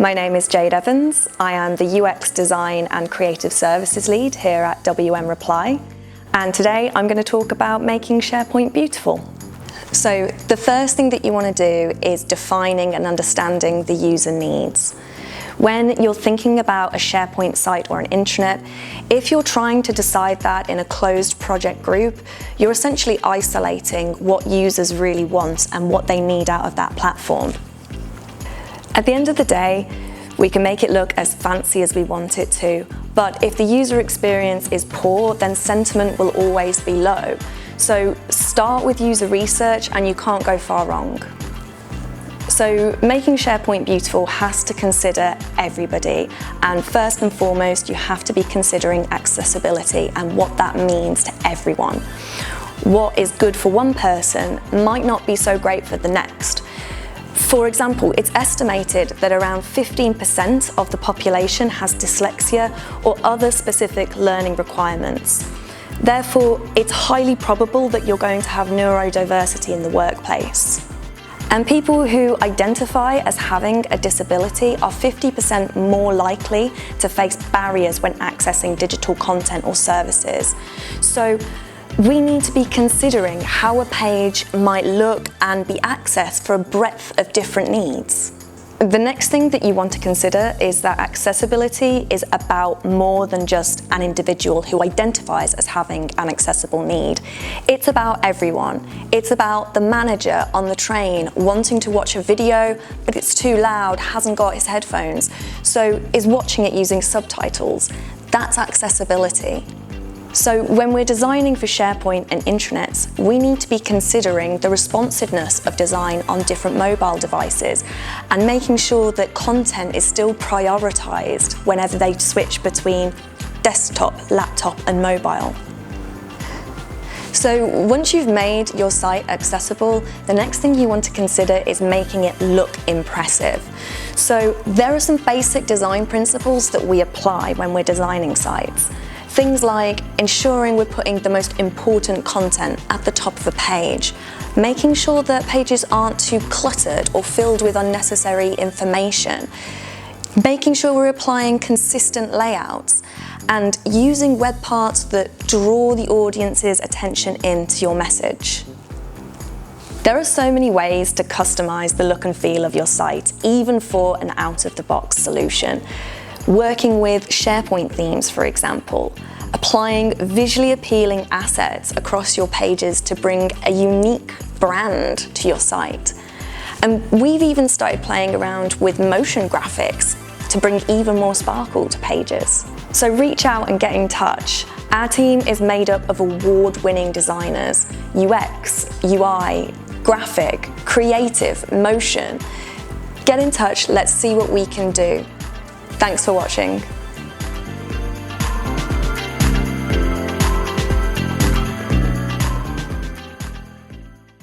My name is Jade Evans. I am the UX Design and Creative Services Lead here at WM Reply. And today I'm going to talk about making SharePoint beautiful. So the first thing that you want to do is defining and understanding the user needs. When you're thinking about a SharePoint site or an intranet, if you're trying to decide that in a closed project group, you're essentially isolating what users really want and what they need out of that platform. At the end of the day, we can make it look as fancy as we want it to, but if the user experience is poor, then sentiment will always be low. So start with user research and you can't go far wrong. So making SharePoint beautiful has to consider everybody, and first and foremost you have to be considering accessibility and what that means to everyone. What is good for one person might not be so great for the next. For example, it's estimated that around 15% of the population has dyslexia or other specific learning requirements. Therefore, it's highly probable that you're going to have neurodiversity in the workplace. And people who identify as having a disability are 50% more likely to face barriers when accessing digital content or services. So we need to be considering how a page might look and be accessed for a breadth of different needs. The next thing that you want to consider is that accessibility is about more than just an individual who identifies as having an accessible need. It's about everyone. It's about the manager on the train wanting to watch a video, but it's too loud, hasn't got his headphones, so is watching it using subtitles. That's accessibility. So when we're designing for SharePoint and intranets, we need to be considering the responsiveness of design on different mobile devices and making sure that content is still prioritized whenever they switch between desktop, laptop and mobile. So once you've made your site accessible, the next thing you want to consider is making it look impressive. So there are some basic design principles that we apply when we're designing sites. Things like ensuring we're putting the most important content at the top of a page, making sure that pages aren't too cluttered or filled with unnecessary information, making sure we're applying consistent layouts, and using web parts that draw the audience's attention into your message. There are so many ways to customize the look and feel of your site, even for an out-of-the-box solution. Working with SharePoint themes, for example, applying visually appealing assets across your pages to bring a unique brand to your site. And we've even started playing around with motion graphics to bring even more sparkle to pages. So reach out and get in touch. Our team is made up of award-winning designers, UX, UI, graphic, creative, motion. Get in touch, let's see what we can do. Thanks for watching.